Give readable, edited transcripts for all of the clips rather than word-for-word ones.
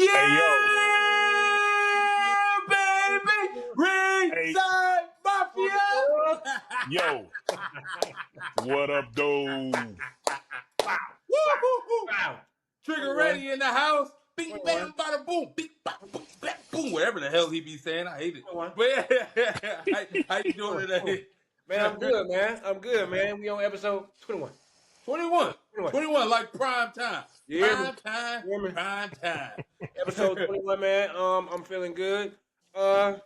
Hey yo, baby! hey Ringside Mafia! yo, what up, though? Wow. Woo-hoo-hoo! Wow. Trigger 21. ready in the house. Bing, 21. bam, bada, boom. Bing, bam, boom, bam, boom. Whatever the hell he be saying. I hate it. 21. But how you doing today? Man, I'm good, man. I'm good, man. We on episode 21. 21. 21. 21, like prime time. You hear me? Prime time. You hear me? Prime time. Episode 21, man. I'm feeling good. I'm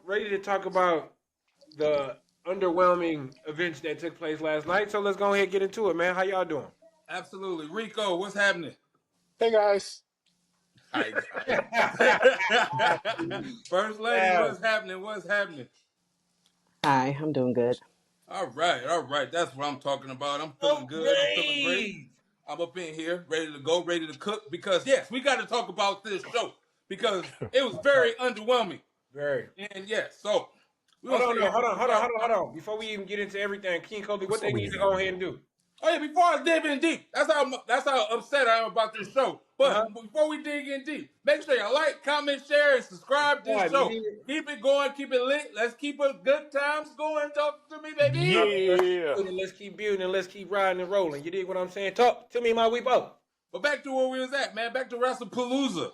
ready to talk about the underwhelming events that took place last night. So let's go ahead and get into it, man. How y'all doing? Absolutely. Rico, what's happening? Hey guys. Hi, First lady, what's happening? What's happening? Hi, I'm doing good. All right. That's what I'm talking about. I'm feeling good. I'm feeling great. I'm up in here, ready to go, ready to cook. Because yes, we got to talk about this show because it was very underwhelming. Very. And yes, so Hold on. Before we even get into everything, King Cody, what they need to go ahead and do? Oh yeah, before I dig in deep, that's how upset I am about this show. But before we dig in deep, make sure you like, comment, share, and subscribe to this show. Keep it going, keep it lit. Let's keep it good times going. Talk to me, baby. Yeah. Let's keep building and let's keep riding and rolling. You dig what I'm saying? Talk to me, my weepo. But back to where we was at, man. Back to Wrestlepolooza.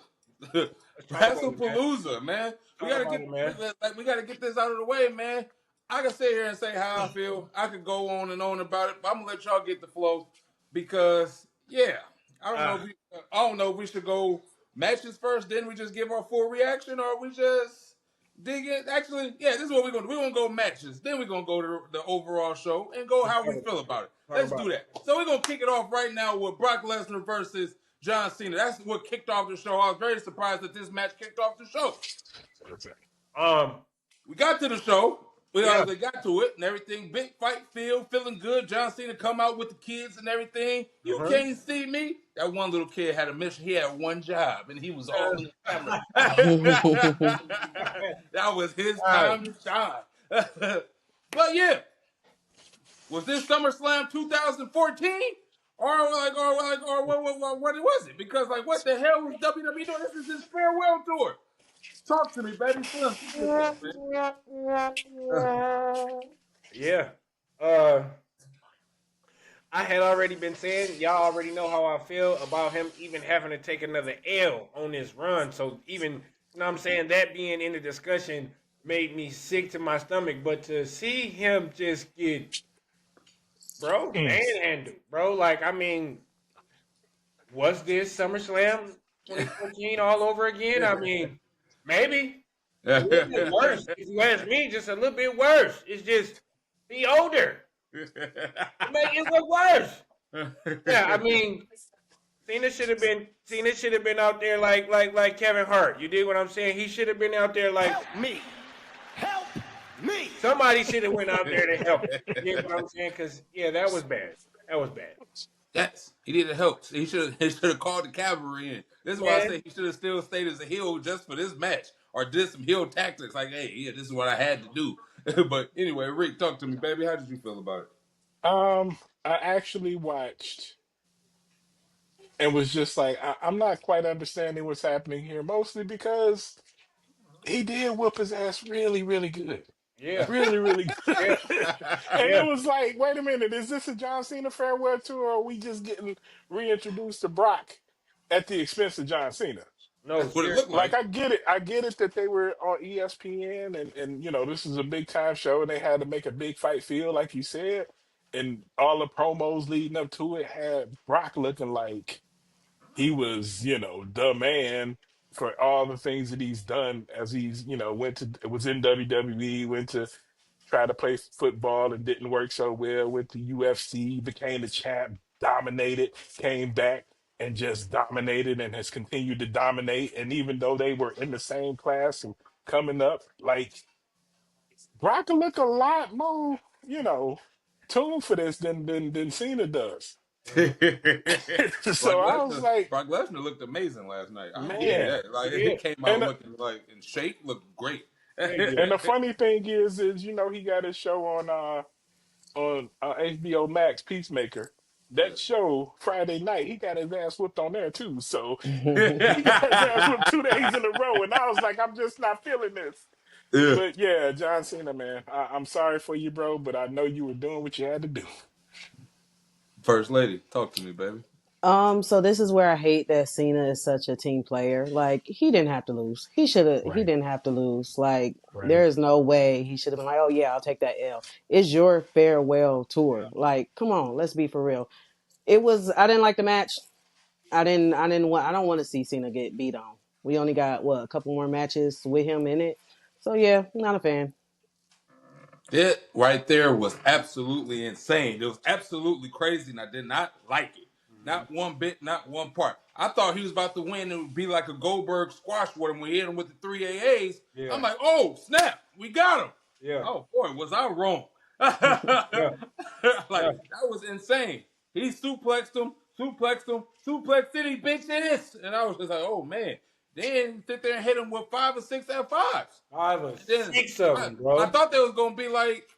Wrestlepolooza, man. We gotta get this out of the way, man. I can sit here and say how I feel. I could go on and on about it, but I'm gonna let y'all get the flow because, yeah, I don't know if we should go matches first, then we just give our full reaction, or we just dig in. Actually, yeah, this is what we're gonna do. We're gonna go matches, then we're gonna go to the overall show and go how we feel about it. Let's do that. So we're gonna kick it off right now with Brock Lesnar versus John Cena. That's what kicked off the show. I was very surprised that this match kicked off the show. We got to the show. We got to it and everything. Big fight feeling good. John Cena come out with the kids and everything. You can't see me. That one little kid had a mission. He had one job, and he was all in the camera. That was his time to shine. But yeah, was this SummerSlam 2014? Or what was it? Because what the hell was WWE doing? This is his farewell tour. Talk to me, baby. Yeah. I had already been saying, y'all already know how I feel about him even having to take another L on this run. So even, you know what I'm saying, that being in the discussion made me sick to my stomach. But to see him just get, manhandled, bro. Was this SummerSlam 2014 all over again? Maybe. A little bit worse. If you ask me, just a little bit worse. It's just be older. It look worse. Yeah, Cena should have been out there like Kevin Hart. You dig what I'm saying? He should have been out there like Help me. Somebody should have went out there to help. You dig what I'm saying? Because that was bad. Yes, he needed help. He should have called the cavalry in. This is why I say he should have still stayed as a heel just for this match, or did some heel tactics. Like, hey, yeah, this is what I had to do. But anyway, Rick, talk to me, baby. How did you feel about it? I actually watched and was just like, I'm not quite understanding what's happening here, mostly because he did whoop his ass really, really good. Yeah. Really, really good. And Yeah. it was like, wait a minute, is this a John Cena farewell tour, or are we just getting reintroduced to Brock at the expense of John Cena? No, That's what it looked Like like. I get it that they were on ESPN and this is a big time show and they had to make a big fight feel like you said, and all the promos leading up to it had Brock looking like he was, the man for all the things that he's done as he's, was in WWE, went to try to play football and didn't work so well, with the UFC, became the champ, dominated, came back and just dominated and has continued to dominate. And even though they were in the same class and coming up, like Brock can look a lot more, tuned for this than Cena does. So I was like, Brock Lesnar looked amazing last night. I give you man, that. Like, he came out looking like in shape, looked great. and the funny thing is he got his show on HBO Max, Peacemaker. that show Friday night, he got his ass whooped on there too. So he got his ass whooped 2 days in a row, and I was like, I'm just not feeling this. Yeah. But yeah, John Cena, man, I'm sorry for you, bro, but I know you were doing what you had to do. First lady, talk to me, baby. So this is where I hate that Cena is such a team player. Like, he didn't have to lose. He should have. He Right. didn't have to lose. Like, Right. there is no way he should have been like, "Oh yeah, I'll take that L." It's your farewell tour. Like, come on, let's be for real. It was. I didn't like the match. I didn't. I didn't want. I don't want to see Cena get beat on. We only got a couple more matches with him in it. So yeah, not a fan. It right there was absolutely insane. It was absolutely crazy, and I did not like it. Not one bit, not one part. I thought he was about to win. It would be like a Goldberg squash with him when he hit him with the 3 AAs. Yeah. I'm like, oh, snap, we got him. Yeah. Oh, boy, was I wrong. Yeah. That was insane. He suplexed him, suplex city, bitch, this. And I was just like, oh, man. Then sit there and hit him with 5 or 6 F5s. 5 or 6 of them, bro. I thought they was going to be like,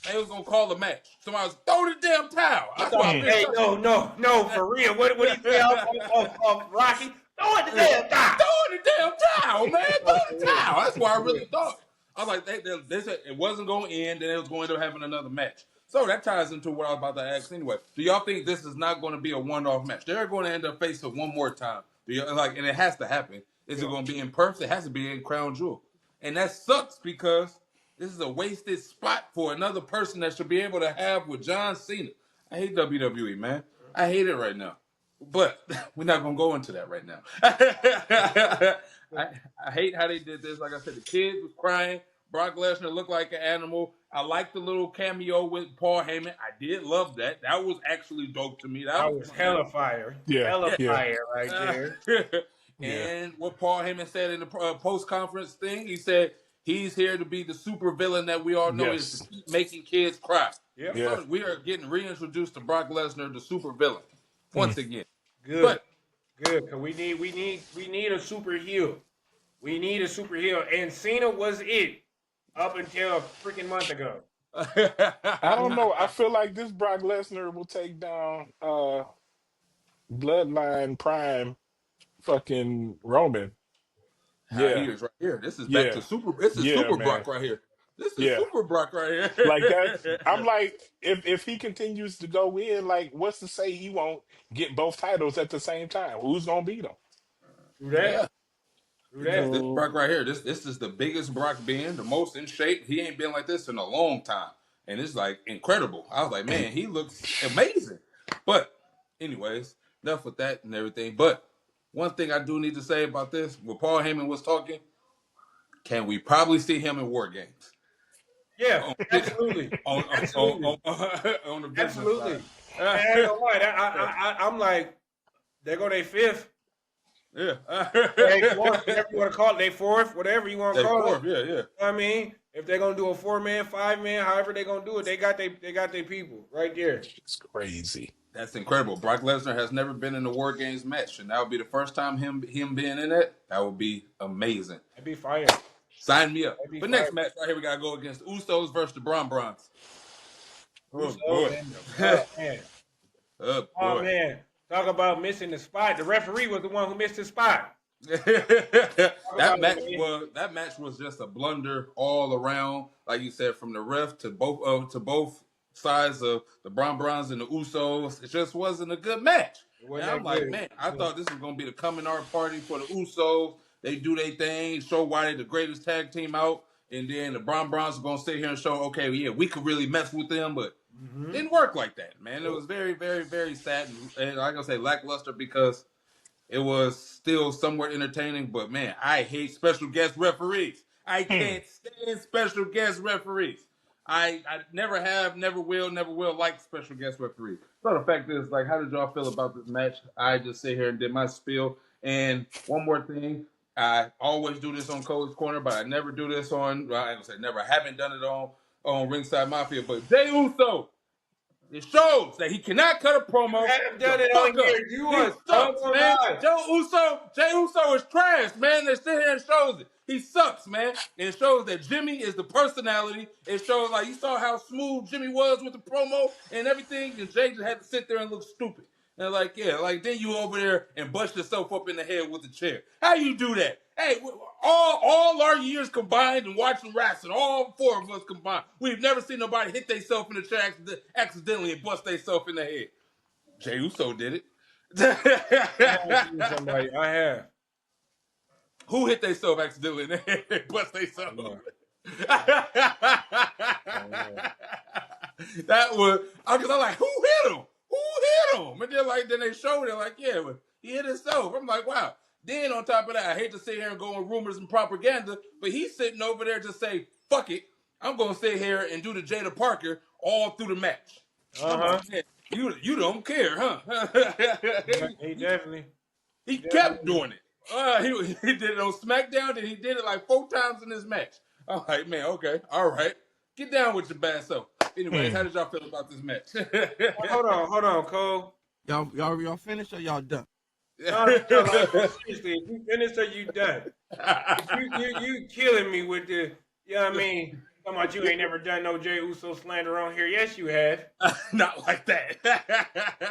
they was going to call the match. Somebody was, throw the damn towel. Hey, no, for real. What do you say off Rocky? Throw it the damn towel. Throw the damn towel, man. Throw the towel. That's what I really thought. I was like, they said it wasn't going to end, and it was going to end up having another match. So that ties into what I was about to ask anyway. Do y'all think this is not going to be a one-off match? They're going to end up facing one more time. And it has to happen. Is it going to be in Perth? It has to be in Crown Jewel. And that sucks because this is a wasted spot for another person that should be able to have with John Cena. I hate WWE, man. I hate it right now. But we're not going to go into that right now. I hate how they did this. Like I said, the kids was crying. Brock Lesnar looked like an animal. I liked the little cameo with Paul Heyman. I did love that. That was actually dope to me. That was hella fire. Yeah. Hella fire right there. And what Paul Heyman said in the post-conference thing, he said he's here to be the super villain that we all know is to keep making kids cry. Yep. Yeah. So we are getting reintroduced to Brock Lesnar, the super villain, once again. Good. Good. Cause we need a super heel. We need a super heel. And Cena was it up until a freaking month ago. I don't know. I feel like this Brock Lesnar will take down Bloodline Prime fucking Roman. How Yeah. he is right here. This is back Yeah. to super. This is Yeah, super man. Brock right here. This is Yeah. super Brock right here. Like that. I'm like, if he continues to go in, like, what's to say he won't get both titles at the same time? Who's gonna beat him? Do that. Yeah. Do that. This Brock right here. This is the biggest Brock being, the most in shape. He ain't been like this in a long time, and it's like incredible. I was like, man, he looks amazing. But anyways, enough with that and everything. But one thing I do need to say about this, when Paul Heyman was talking, can we probably see him in War Games? Yeah, absolutely. On the business Absolutely. side. I ain't gonna lie. I'm like, there go their fifth. Yeah. They fourth, whatever you want to call it. They fourth, whatever you want to call fourth, it. yeah. You know what I mean, if they're gonna do a 4-man, 5-man, however they're gonna do it, they got their people right there. It's crazy. That's incredible. Brock Lesnar has never been in a War Games match, and that would be the first time him being in it. That would be amazing. That'd be fire. Sign me up. But fire. next match right here, we gotta go against Usos versus the Bron Brons. Oh boy. Man. Oh boy. Oh man. Talk about missing the spot. The referee was the one who missed the spot. that match was just a blunder all around. Like you said, from the ref to both sides of the Bron Brons and the Usos. It just wasn't a good match. And I'm like, man, I thought this was gonna be the coming out party for the Usos. They do their thing, show why they're the greatest tag team out, and then the Bron Brons are gonna sit here and show, okay, yeah, we could really mess with them, but it didn't work like that, man. It was very, very, very sad, and like I say, lackluster because it was still somewhat entertaining. But man, I hate special guest referees. I can't stand special guest referees. I never have, never will like special guest referees. So the fact is, like, how did y'all feel about this match? I just sit here and did my spiel. And one more thing, I always do this on Cody's Corner, but I never do this on, well, I haven't done it on Ringside Mafia. But Jey Uso, it shows that he cannot cut a promo. I haven't done it on here. He sucks, man. Jey Uso is trash, man. They sit here and shows it. He sucks, man. And it shows that Jimmy is the personality. It shows like you saw how smooth Jimmy was with the promo and everything, and Jay just had to sit there and look stupid. And like, yeah, like then you over there and bust yourself up in the head with the chair. How you do that? Hey, all our years combined and watching wrestling, all four of us combined, we've never seen nobody hit themselves in the chair accidentally and bust themselves in the head. Jey Uso did it. I have somebody. I have. Who hit themselves accidentally in the head and bust themselves? That was, because I'm like, who hit him? Who hit him? And then they showed it, like, yeah, but he hit himself. I'm like, wow. Then on top of that, I hate to sit here and go on rumors and propaganda, but he's sitting over there just say, fuck it. I'm going to sit here and do the Jada Parker all through the match. Like, you don't care, huh? He definitely. He kept doing it. He did it on SmackDown, and he did it like 4 times in this match. I'm like, man, okay, all right. Get down with your bad self. Anyways, how did y'all feel about this match? Hold on, Cole. Y'all finished or y'all done? No, like, seriously, if you finished or you done? You killing me with the, you know what I mean? Talking about you ain't never done no Jey Uso slander on here. Yes, you have. Not like that.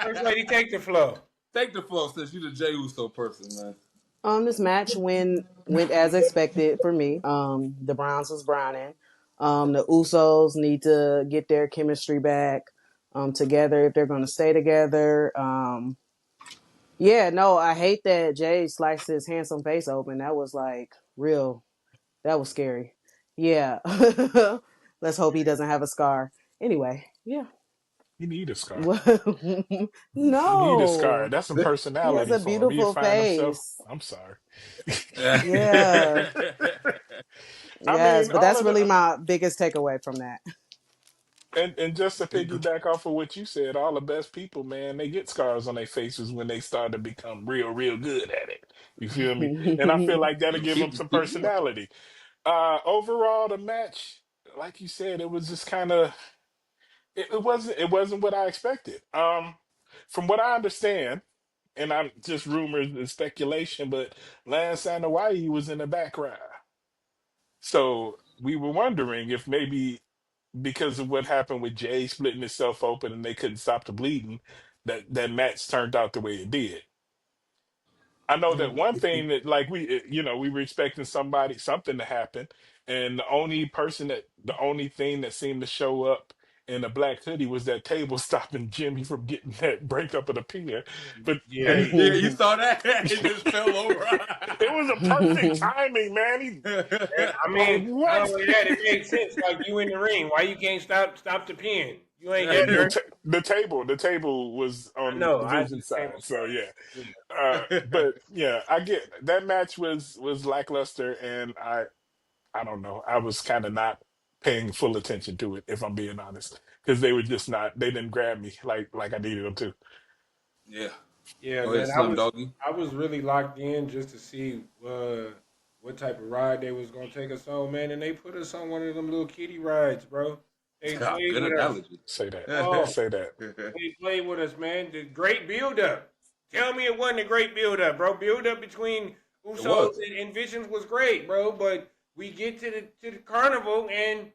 First lady, take the flow. Take the flow since you're the Jey Uso person, man. This match went as expected for me. The Browns was browning. The Usos need to get their chemistry back together if they're going to stay together. Yeah, no, I hate that Jay sliced his handsome face open. That was like real. That was scary. Yeah. Let's hope he doesn't have a scar. Anyway, yeah. You need a scar. No. You need a scar. That's some He personality has a for him. He beautiful find himself. face. I'm sorry. Yeah. I Yes, mean, but that's really my biggest takeaway from that. and just to piggyback off of what you said, all the best people, man, they get scars on their faces when they start to become real good at it. You feel me? And I feel like that'll give them some personality. Overall, the match, like you said, it was just kind of it wasn't what I expected. From what I understand, and I'm just rumors and speculation, but Lance Hawaii was in the background. So we were wondering if maybe because of what happened with Jay splitting himself open and they couldn't stop the bleeding, that match turned out the way it did. I know that one thing that like we were expecting something to happen, and the only thing that seemed to show up in a black hoodie was that table stopping Jimmy from getting that breakup of the pier. But Yeah, hey, Yeah, you saw that? It just fell over. it was a perfect timing, man. I mean, not What? only that, it makes sense. Like you in the ring, why you can't stop the pin? You ain't The, getting hurt. the table was on No, I Vision just table side, so yeah. side. But yeah, I get that match was lackluster, and I don't know. I was kind of not paying full attention to it, if I'm being honest, because they were just not. They didn't grab me like I needed them to. Yeah. Yeah, Go ahead, man. Slim Doggy. I was really locked in just to see what type of ride they was gonna take us on, man. And they put us on one of them little kiddie rides, bro. They played Good with us. analogy. Say that. Oh, Say that. they played with us, man. The great build up. Tell me it wasn't a great build up, bro. Build up between Usos and Visions was great, bro. But we get to the carnival and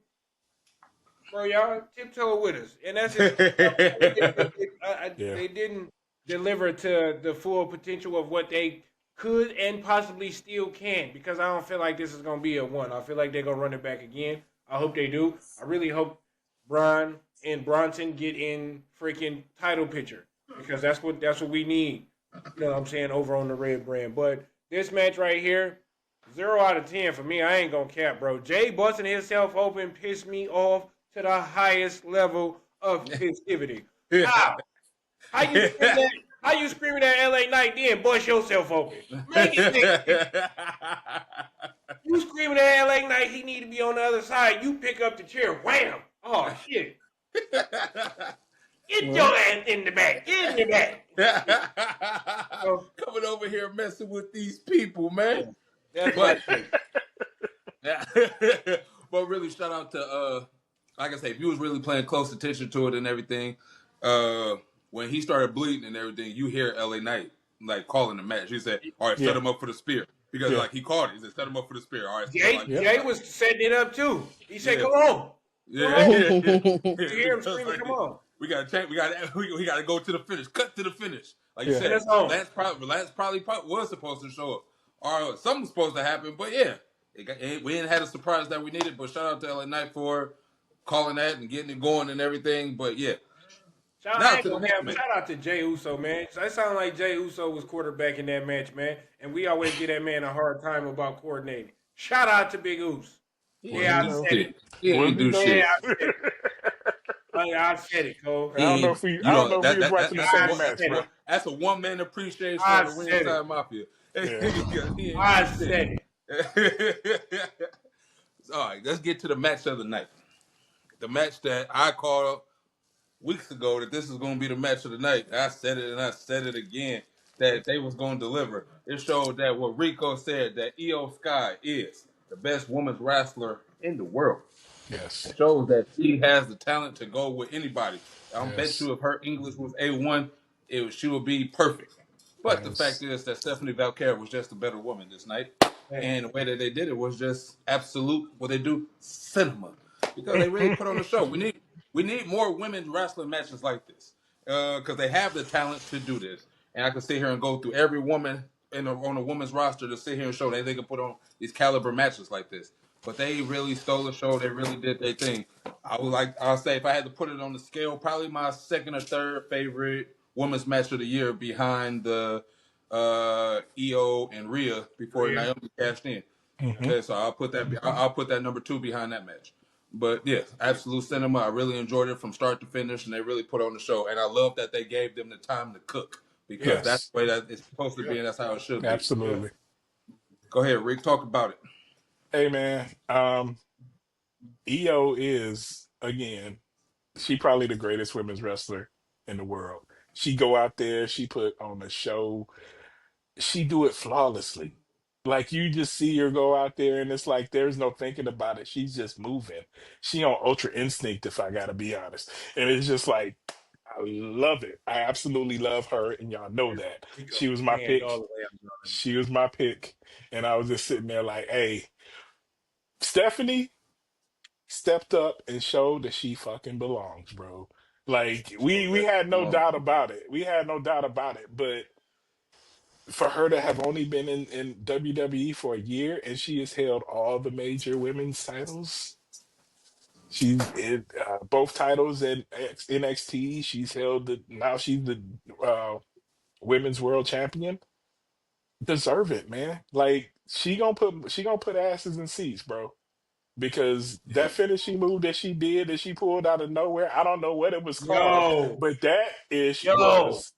bro, y'all tiptoe with us, and that's just Yeah. they didn't deliver to the full potential of what they could and possibly still can. Because I don't feel like this is gonna be a one. I feel like they're gonna run it back again. I hope they do. I really hope Bron and Bronson get in freaking title picture because that's what we need. You know what I'm saying over on the red brand. But this match right here, 0 out of 10 for me. I ain't gonna cap, bro. Jay busting himself open pissed me off to the highest level of festivity. How? How you screaming at LA Knight then bust yourself open? Make it make You screaming at LA Knight, he need to be on the other side. You pick up the chair, wham! Oh shit. Get your ass in the back. Get in the back. Coming over here messing with these people, man. That's But, but really, shout out to like I say, if you was really paying close attention to it and everything, when he started bleeding and everything, you hear LA Knight like calling the match. He said, "All right, set him up for the spear." because like he called it. He said set him up for the spear. All right, spear like Jay was setting it up too. He said, Yeah. "Come on, come on." You hear him Because, screaming, like, "Come on!" we gotta change. We gotta go to the finish. Cut to the finish. Like you And said, that's all. Lance probably was supposed to show up, or something was supposed to happen. But yeah, we didn't have the surprise that we needed. But shout out to LA Knight for calling that and getting it going and everything. But yeah, now to the next match. Shout out to Jey Uso, man. That sounded like Jey Uso was quarterback in that match, man. And we always give that man a hard time about coordinating. Shout out to Big Uso. He ain't do shit. He Was ain't he do though? shit. I said it, Cole. I don't know if we was watching the same match, bro. That's a one-man appreciation I for the said Ringside Mafia. Yeah. I said it. All right, let's get to the match of the night. The match that I called weeks ago that this is going to be the match of the night. I said it and I said it again that they was going to deliver. It showed that what Rico said, that Io Sky is the best women's wrestler in the world. Yes. It shows that she has the talent to go with anybody. I Yes. bet you if her English was A1, she would be perfect. But the Yes. fact is that Stephanie Vaquer was just a better woman this night. And the way that they did it was just absolute, what they do, cinema. Because they really put on the show. We need more women wrestling matches like this. Because they have the talent to do this. And I can sit here and go through every woman on a women's roster to sit here and show that they can put on these caliber matches like this. But they really stole the show. They really did their thing. I'll say if I had to put it on the scale, probably my second or third favorite women's match of the year behind the Io and Rhea before Naomi cashed in. Okay, so I'll put that number 2 behind that match. But yeah, absolute cinema. I really enjoyed it from start to finish, and they really put on the show. And I love that they gave them the time to cook because that's the way that it's supposed to be, and that's how it should be. Absolutely. Go ahead, Rick. Talk about it. Hey man, Io is again. She probably the greatest women's wrestler in the world. She go out there. She put on a show. She do it flawlessly. Like you just see her go out there and it's like there's no thinking about it. She's just moving. She on ultra instinct, if I gotta be honest. And it's just like I love it. I absolutely love her, and y'all know that. She was my pick. She was my pick. And I was just sitting there like, hey, Stephanie stepped up and showed that she fucking belongs, bro. Like we had no doubt about it. We had no doubt about it. But for her to have only been in WWE for a year and she has held all the major women's titles. She's in both titles in NXT. She's held now she's the women's world champion. Deserve it, man. Like she gonna put asses in seats, bro. Because that finishing move that she did that she pulled out of nowhere, I don't know what it was called, but that ish was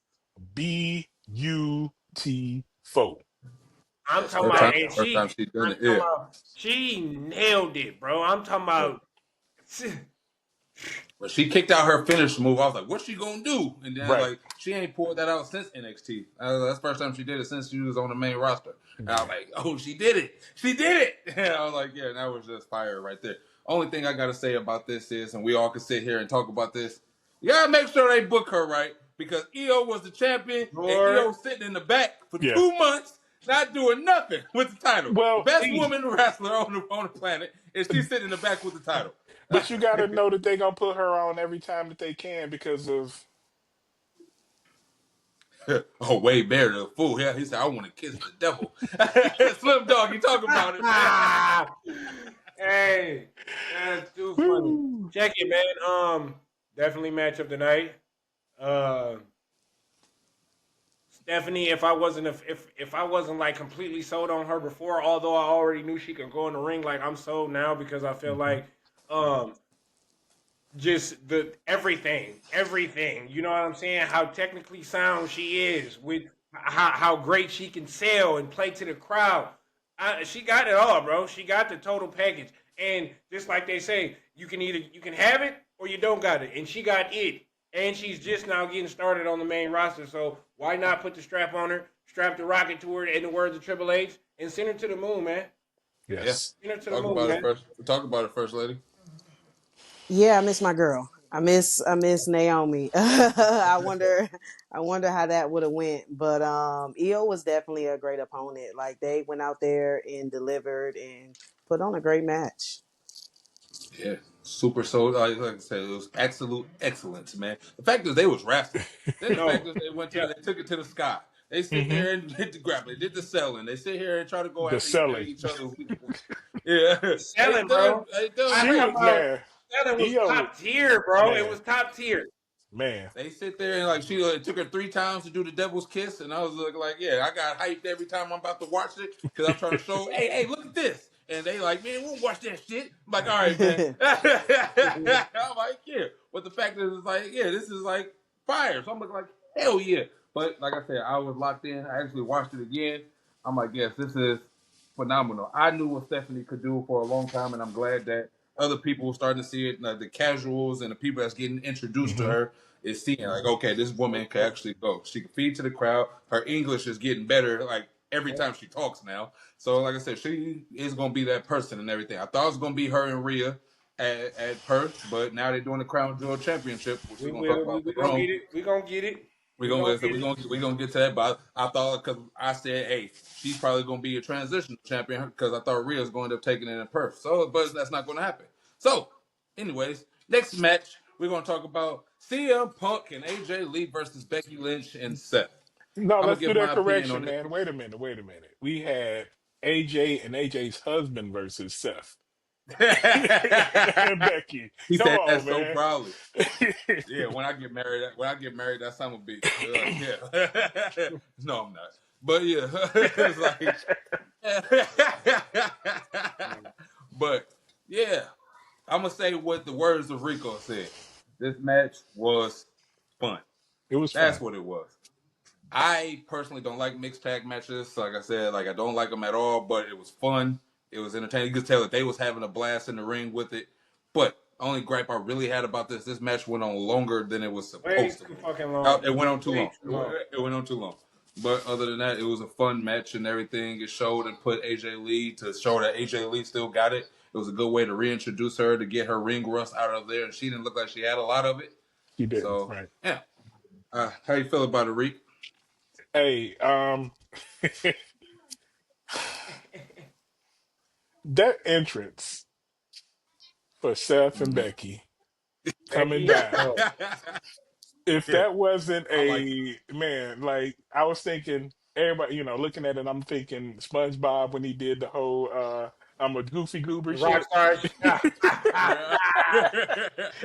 beautiful. I'm talking about, and she nailed it, bro. I'm talking about. But she kicked out her finish move. I was like, what's she gonna do? And then like she ain't pulled that out since NXT. That's the first time she did it since she was on the main roster. And I was like, oh, she did it. She did it. And I was like, yeah, that was just fire right there. Only thing I gotta say about this is, and we all can sit here and talk about this, you gotta make sure they book her right. Because Io was the champion and Io sitting in the back for 2 months, not doing nothing with the title. Well, best woman wrestler on the planet, and she's sitting in the back with the title. But you got to know that they're going to put her on every time that they can because of... Wade Barrett, the fool. Yeah, he said, I want to kiss the devil. Slim Dog, you talk about it, man. Hey, that's too funny. Check it, man. Definitely match of the night. Stephanie, if I wasn't like completely sold on her before, although I already knew she could go in the ring, like I'm sold now because I feel like just the everything, you know what I'm saying? How technically sound she is with how great she can sell and play to the crowd. She got it all, bro. She got the total package. And just like they say, you can have it or you don't got it. And she got it. And she's just now getting started on the main roster. So why not put the strap on her, strap the rocket to her in the words of Triple H, and send her to the moon, man? Yes. Send her to the moon, man. Talk about it first, lady. Yeah, I miss my girl. I miss Naomi. I wonder how that would have went. But Io was definitely a great opponent. Like they went out there and delivered and put on a great match. Yeah, super. So like I said, it was absolute excellence, man. The fact is they was wrestling. Then the fact No. is they went to Yeah. they took it to the sky. They sit Hmm. there and did the grappling, did the selling. They sit here and try to go The after selling. each other. Yeah, Selling, bro. they done I'm She talking great. was about man. selling was Io, top tier, bro. It man, was top tier. man. They sit there and like she it took her 3 times to do the devil's kiss, and I was like, yeah, I got hyped every time I'm about to watch it because I'm trying to show, hey, look at this, and they like, man, we'll watch that shit. I'm like, all right, man. I'm like, yeah, but the fact is, it's like, yeah, this is like fire. So I'm like, hell yeah. But like I said, I was locked in. I actually watched it again. I'm like, yes, this is phenomenal. I knew what Stephanie could do for a long time, and I'm glad that other people were starting to see it. Like the casuals and the people that's getting introduced to Hmm. her is seeing like, okay, this woman can actually go. She can feed to the crowd. Her English is getting better like every time she talks now. So like I said, she is gonna be that person and everything. I thought it was gonna be her and Rhea at Perth, but now they're doing the Crown Jewel Championship, which we're We gonna talk will. about We later gonna on. get it. We gonna get it. We're We gonna gonna listen. get it. We're gonna get to that, but I thought because I said, hey, she's probably gonna be a transitional champion because I thought Rhea's going to end up taking it in Perth. So, but that's not going to happen. So, anyways, next match we're gonna talk about CM Punk and AJ Lee versus Becky Lynch and Seth. No, I'm gonna let's do give that my opinion correction, on it. man. Wait a minute. Wait a minute. We had AJ and AJ's husband versus Seth and Becky. He Come said that on, so man. proudly. Yeah, when I get married, that son of a bitch. They're like, yeah. No, I'm not. But yeah, it's like, but yeah, I'm gonna say what the words of Rico said. This match was fun. It was That's fun. what it was. I personally don't like mixed tag matches. Like I said, like I don't like them at all. But it was fun. It was entertaining. You could tell that they was having a blast in the ring with it. But only gripe I really had about this match went on longer than it was Way supposed to. too fucking long. It went on too Way long. too long. It went on too long. But other than that, it was a fun match and everything. It showed and put AJ Lee to show that AJ Lee still got it. It was a good way to reintroduce her to get her ring rust out of there, and she didn't look like she had a lot of it. He didn't, So right? yeah, how you feel about it, Reek? Hey, that entrance for Seth and Mm-hmm. Becky coming Becky. down. Oh, If Yeah, that wasn't I like it. a man, like I was thinking, everybody, looking at it, I'm thinking SpongeBob when he did the whole I'm a goofy goober rock shit. stars. Yeah.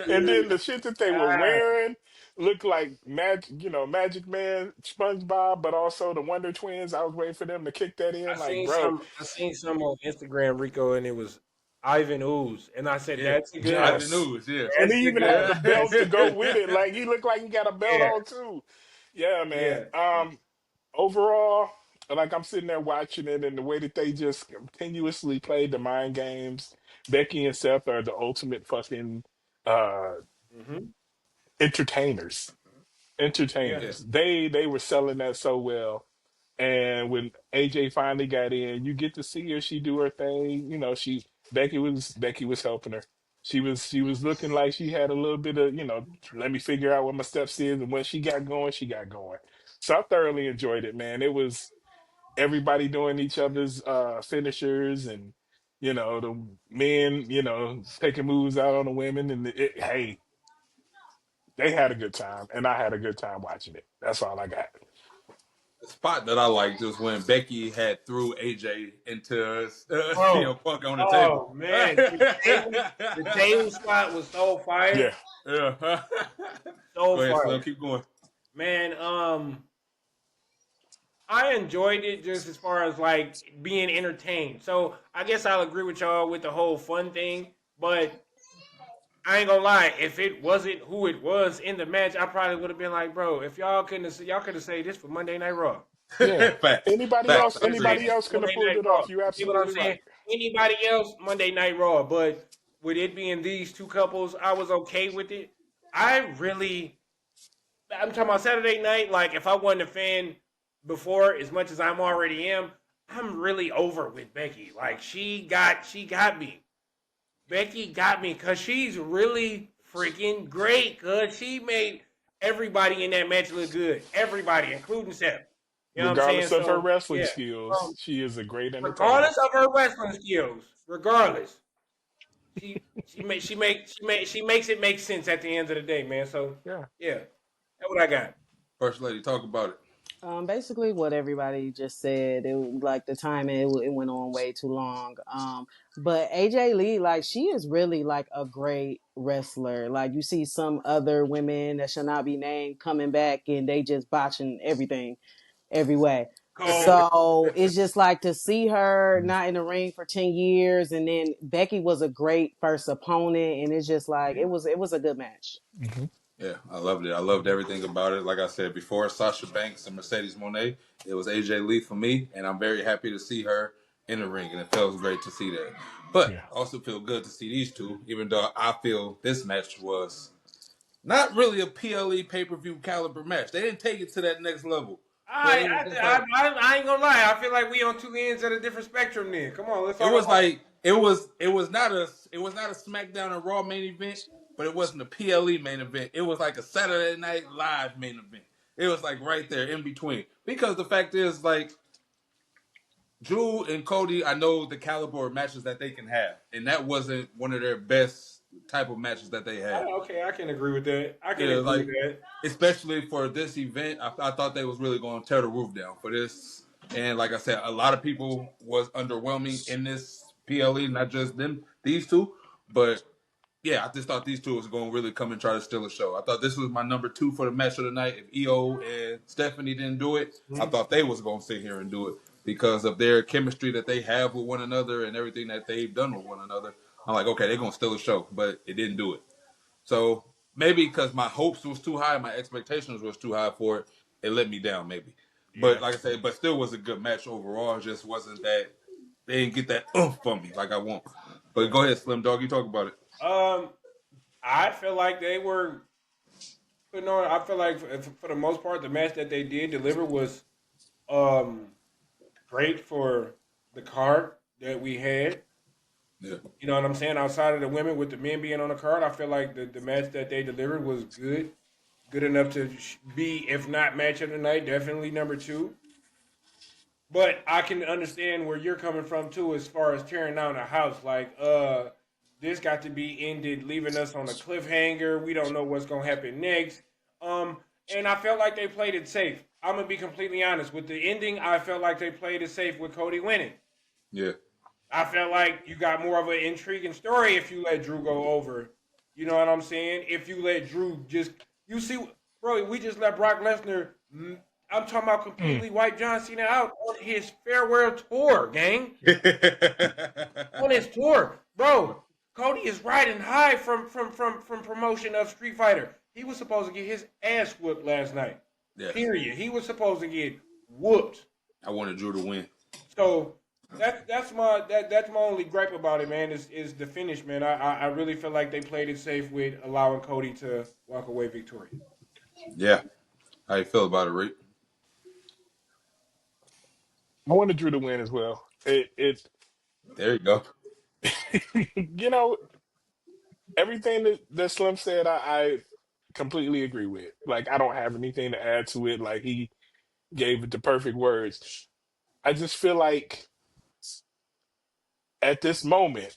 And then the shit that they were wearing looked like Magic Man, SpongeBob, but also the Wonder Twins. I was waiting for them to kick that in, like, bro. I seen some on Instagram, Rico, and it was Ivan Ooze, and I said, Yeah, "That's a good one. Ivan Yes. News. Yeah, And he That's a even good had one." the yeah. belt to go with it. Like he looked like he got a belt Yeah, on too. Yeah, man. yeah. Overall, like I'm sitting there watching it and the way that they just continuously played the mind games. Becky and Seth are the ultimate fucking uh Hmm. entertainers. Yeah. Yeah. Entertainers. They were selling that so well. And when AJ finally got in, you get to see her. She do her thing. Becky was helping her. She was looking like she had a little bit of let me figure out what my steps is. And when she got going, she got going. So I thoroughly enjoyed it, man. It was everybody doing each other's finishers and the men taking moves out on the women. And hey, they had a good time, and I had a good time watching it. That's all I got. The spot that I liked was when Becky had threw AJ into Oh, CM Punk on the table. oh man, the table spot was so fire, Yeah. Yeah. so Go ahead, Slim. fire, Keep going. man. I enjoyed it just as far as like being entertained. So I guess I'll agree with y'all with the whole fun thing, but I ain't gonna lie, if it wasn't who it was in the match, I probably would have been like, bro, if y'all could have saved this for Monday Night Raw. Yeah. Facts. Anybody Facts. else? I Could have saved agree. Anybody this else for could have Monday pulled Night it Raw. off. You're You see what I'm absolutely saying? right. Anybody else, Monday Night Raw. But with it being these two couples, I was okay with it. I'm talking about Saturday night. Like, if I wasn't a fan before, as much as I'm already am, I'm really over with Becky. Like, she got me. Becky got me because she's really freaking great, cuz she made everybody in that match look good. Everybody, including Seth. You know what I'm saying? Regardless of her So wrestling yeah. skills, she is a great entertainer. Regardless of her wrestling skills, regardless, she makes it make sense at the end of the day, man. So Yeah. yeah, that's what I got. First lady, talk about it. Basically what everybody just said. It like the time it went on way too long. But AJ Lee, like she is really like a great wrestler. Like you see some other women that shall not be named coming back and they just botching everything every way. Cole, So it's just like to see her not in the ring for 10 years, and then Becky was a great first opponent, and it's just like it was a good match. Mm-hmm. Yeah, I loved it. I loved everything about it. Like I said before, Sasha Banks and Mercedes Moné, it was AJ Lee for me, and I'm very happy to see her in the ring, and it feels great to see that. But Yeah. I also feel good to see these two, even though I feel this match was not really a PLE pay-per-view caliber match. They didn't take it to that next level. But it was just like I ain't gonna lie. I feel like we on two ends of a different spectrum. Then come on, let's it talk was about like it was not a SmackDown and Raw main event, but it wasn't a PLE main event. It was like a Saturday Night Live main event. It was like right there in between. Because the fact is, like, Drew and Cody, I know the caliber of matches that they can have, and that wasn't one of their best type of matches that they had. Okay, I can agree with that. I can Yeah, agree with like that. especially for this event, I thought they was really going to tear the roof down for this. And like I said, a lot of people was underwhelming in this PLE, not just these two, but yeah, I just thought these two was going to really come and try to steal a show. I thought this was my number 2 for the match of the night. If EO and Stephanie didn't do it, I thought they was going to sit here and do it because of their chemistry that they have with one another and everything that they've done with one another. I'm like, okay, they're going to steal a show, but it didn't do it. So maybe because my hopes was too high, my expectations was too high for it, it let me down maybe. Yeah. But like I said, but still was a good match overall. It just wasn't that they didn't get that oomph from me like I want. But go ahead, Slim Dog, you talk about it. Um, I feel like they were putting on. I feel like for the most part, the match that they did deliver was um great for the card that we had. Yeah. You know what I'm saying? Outside of the women, with the men being on the card, I feel like the match that they delivered was good enough to be, if not match of the night, definitely number 2. But I can understand where you're coming from too, as far as tearing down a house. Like, this got to be ended, leaving us on a cliffhanger. We don't know what's gonna happen next. And I felt like they played it safe. I'm gonna be completely honest with the ending. I felt like they played it safe with Cody winning. Yeah. I felt like you got more of an intriguing story if you let Drew go over. You know what I'm saying? If you let Drew you see, bro, we just let Brock Lesnar. I'm talking about completely wipe John Cena out on his farewell tour, gang. On his tour, bro. Cody is riding high from promotion of Street Fighter. He was supposed to get his ass whooped last night. Yes. Period. He was supposed to get whooped. I wanted Drew to win. So that's my only gripe about it, man. Is the finish, man. I really feel like they played it safe with allowing Cody to walk away victorious. Yeah. How you feel about it, Rick? I wanted Drew to win as well. There you go. You know, everything that Slim said, I completely agree with. Like, I don't have anything to add to it. Like, he gave it the perfect words. I just feel like at this moment,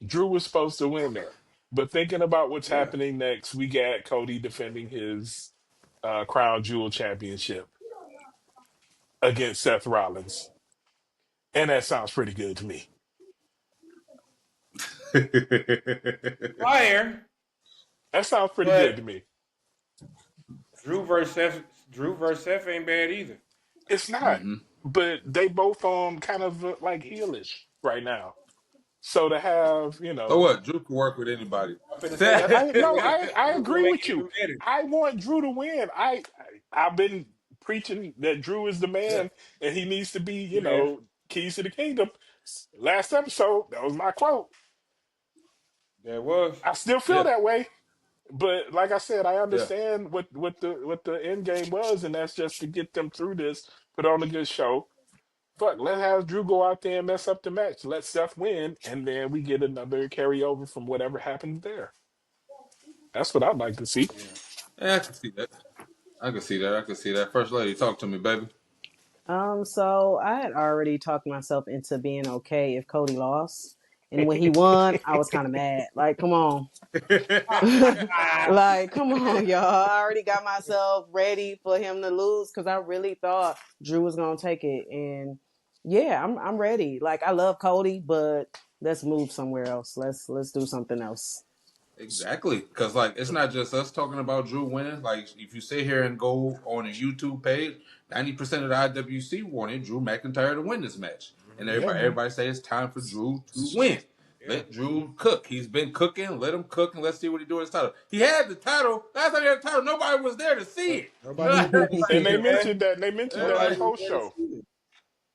Drew was supposed to win there. But thinking about what's Yeah. happening next, we got Cody defending his Crown Jewel Championship against Seth Rollins. And that sounds pretty good to me. Fire, That sounds pretty good to but me. Drew versus Seth ain't bad either. It's not, hmm but they both kind of like heelish right now. So to have, So what? Drew can work with anybody. I'm finna say that's I no, I what's gonna agree make with it you. even better. I want Drew to win. I've been preaching that Drew is the Yeah. man and he needs to be, You have keys to the kingdom. Last episode, that was my quote. that was I still feel Yeah. that way. But like I said, I Yeah. understand what the end game was, and that's just to get them through this, put on a good show. Fuck, let's have Drew go out there and mess up the match. Let Seth win, and then we get another carryover from whatever happens there. That's what I'd like to see. Yeah, I can see that. I can see that. I can see that. First lady, talk to me, baby. So I had already talked myself into being okay if Cody lost. And when he won, I was kind of mad. Like, come on. Like, come on, y'all. I already got myself ready for him to lose because I really thought Drew was gonna take it. And yeah, I'm ready. Like, I love Cody, but let's move somewhere else. Let's do something else. Exactly, because like it's not just us talking about Drew winning. Like if you sit here and go on a YouTube page, 90% of the IWC wanted Drew McIntyre to win this match, and Yeah, man. everybody say it's time for Drew to win. Yeah. Let Drew cook. He's been cooking. Let him cook, and let's see what he do with his title. He had the title last time he had the title. Nobody was there to see it. Nobody was there to And see they it, man. mentioned that. They mentioned that in the Nobody was post there to show. see it.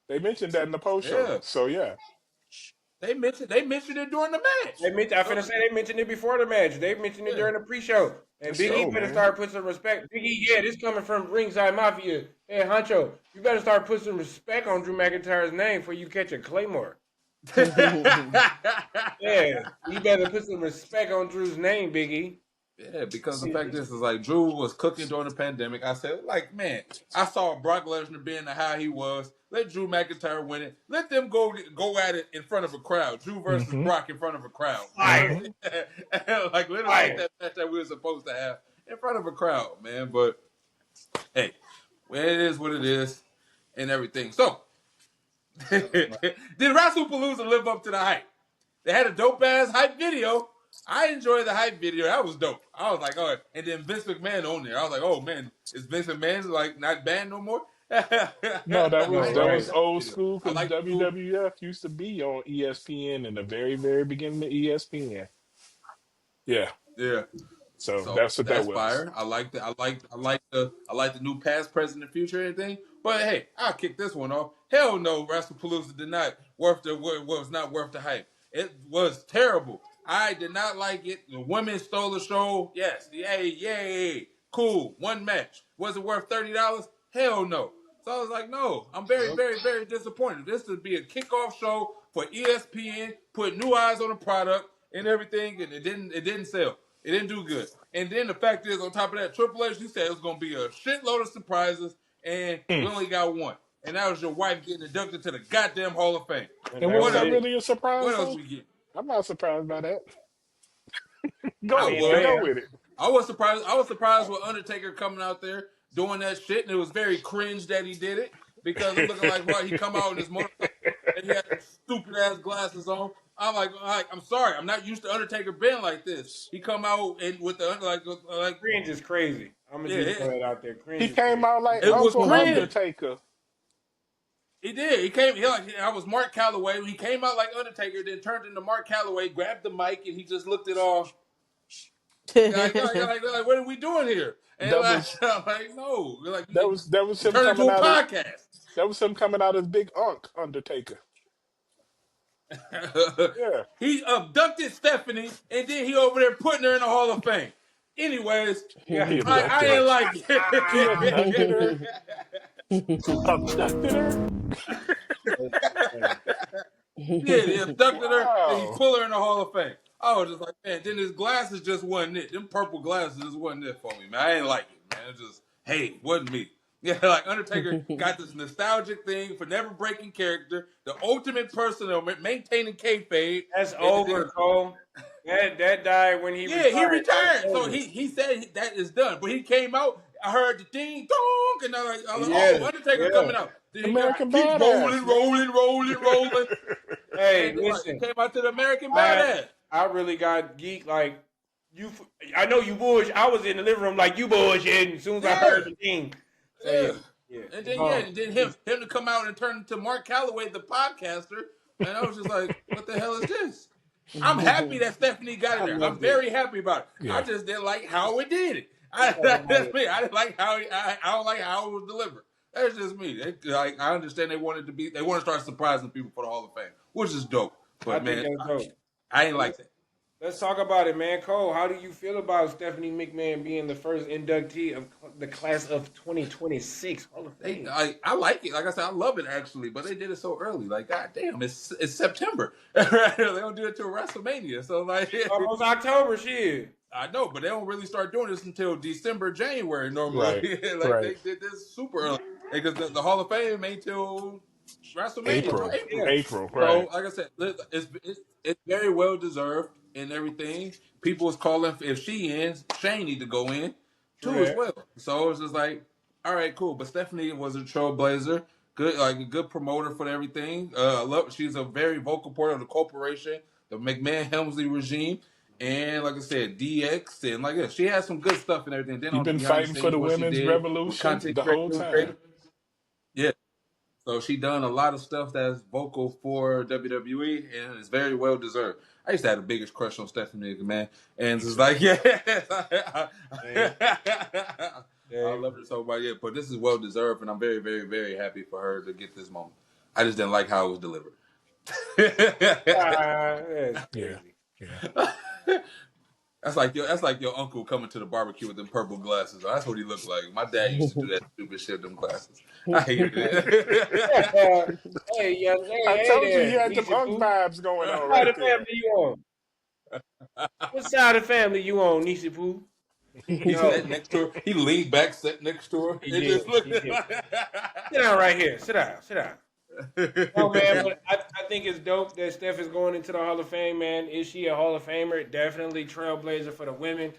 They mentioned that in the post show. Yeah, So yeah. they mentioned it during the match. I'm finna say they mentioned it before the match. They mentioned it during the pre-show. And Let's Big E go, better man. start putting some respect. Big E, yeah, this coming from Ringside Mafia. Hey, Honcho, you better start putting some respect on Drew McIntyre's name before you catch a Claymore. Yeah, you better put some respect on Drew's name, Big E. Yeah, because the fact is like Drew was cooking during the pandemic. I said, like, man, I saw Brock Lesnar being the how he was. Let Drew McIntyre win it. Let them go at it in front of a crowd. Drew versus Mm-hmm. Brock in front of a crowd. Fire. Like, let them get that match that we were supposed to have in front of a crowd, man. But hey, well, it is what it is, and everything. So, did Wrestlepolooza live up to the hype? They had a dope ass hype video. I enjoyed the hype video. That was dope. I was like, oh, and then Vince McMahon on there. I was like, oh man, is Vince McMahon like not banned no more? No, that No, was right. old school I because like the move. WWF used to be on ESPN in the very, very beginning of ESPN. Yeah. Yeah. So So that's what that that's was. fire. I like the new past, present, and future and everything. But hey, I'll kick this one off. Hell no, Wrestlepalooza did not was not worth the hype. It was terrible. I did not like it. The women stole the show. Yes, yay, cool. One match. Was it worth $30? Hell no. So I was like, no, I'm very, very, very disappointed. This would be a kickoff show for ESPN, put new eyes on the product and everything, and it didn't sell. It didn't do good. And then the fact is, on top of that, Triple H, you said it was going to be a shitload of surprises, and we only got one. And that was your wife getting inducted to the goddamn Hall of Fame. And was that really a surprise What else though? we get? I'm not surprised by that. I Go was. go with it. I was surprised. I was surprised with Undertaker coming out there doing that shit, and it was very cringe that he did it because it looking like he come out in his motorcycle and he had stupid ass glasses on. I'm like, I'm sorry, I'm not used to Undertaker being like this. He come out and with the like Cringe is crazy. I'm gonna just throw that out there. Cringe He is came crazy. out like it was Uncle cringe. Undertaker. He did. He came. I was Mark Calloway. He came out like Undertaker, then turned into Mark Calloway, grabbed the mic, and he just looked it off. Like, what are we doing here? And That like, was I'm like, no. Like, that was him turn coming into a out of podcast. that was him coming out as Big Unk Undertaker. Yeah. He abducted Stephanie, and then he over there putting her in the Hall of Fame. Anyways, He I abducted ain't her. like He abducted her. it. Abducted her. Yeah, he abducted her, then he Wow. pulled her in the Hall of Fame. I was just like, man, then his glasses just wasn't it. Them purple glasses just wasn't it for me, man. I ain't like it, man. It just, hey, wasn't me. Yeah, like Undertaker got this nostalgic thing for never breaking character, the ultimate person of maintaining kayfabe. That's over, Cole. That died when he retired. He retired. That's So over. he said that is done. But he came out, I heard the ding dong, and I was like, Yeah, oh, Undertaker yeah. coming out. Then he American keep Badass. rolling. Hey, And listen. he came out to the American Badass. I really got geeked. Like you, I know you bullshit. I was in the living room like you bullshit. As soon as I heard the thing, so, yeah. And then him to come out and turn into Mark Calloway, the podcaster, and I was just like, what the hell is this? I'm happy that Stephanie got in there. I'm very happy about it. Yeah. I just didn't like how it did it. That's me. I didn't like how I don't like how it was delivered. That's just me. I understand they want to start surprising people for the Hall of Fame, which is dope. But I think man, that's dope. I ain't like that. let's talk about it, man. Cole, how do you feel about Stephanie McMahon being the first inductee of the class of 2026 Hall of Fame? I like it. Like I said, I love it actually, but they did it so early. Like, god damn, it's September. Right? They don't do it till WrestleMania. So like, Almost October, shit. I know, but they don't really start doing this until December, January normally. Right, Like right. they did this super early because the Hall of Fame ain't till WrestleMania till April, April. Yeah. April, So, right. like I said, it's very well deserved and everything. People is calling if she ends, Shane need to go in too as Correct. well. So it's just like, all right, cool. But Stephanie was a trailblazer, good, like a good promoter for everything. I love. She's a very vocal part of the corporation, the McMahon Helmsley regime. And like I said, DX and like she has some good stuff and everything. Then She's on the been behind the fighting for scenes, the what she women's did with revolution content the whole time. creation, yeah. So she done a lot of stuff that's vocal for WWE, and it's very well deserved. I used to have the biggest crush on Stephanie McMahon, and it's like, yeah, I love her so much. Yeah, but this is well deserved, and I'm very, very, very happy for her to get this moment. I just didn't like how it was delivered. That's Yeah, crazy. yeah. That's like your uncle coming to the barbecue with them purple glasses. That's what he looked like. My dad used to do that stupid shit with them glasses. I hated it. Hey, yeah, I hey told you he there, had them Nisi Unk Poo. vibes going What on side right of the there. family you on? What side of the family you on, Nisi Poo? He No, sat next to her. He leaned back, sat next to her. he It did. just looked He did. like. Sit down right here. Sit down. Sit down. No, man, but I think it's dope that Steph is going into the Hall of Fame, man. Is she a Hall of Famer? Definitely trailblazer for the women.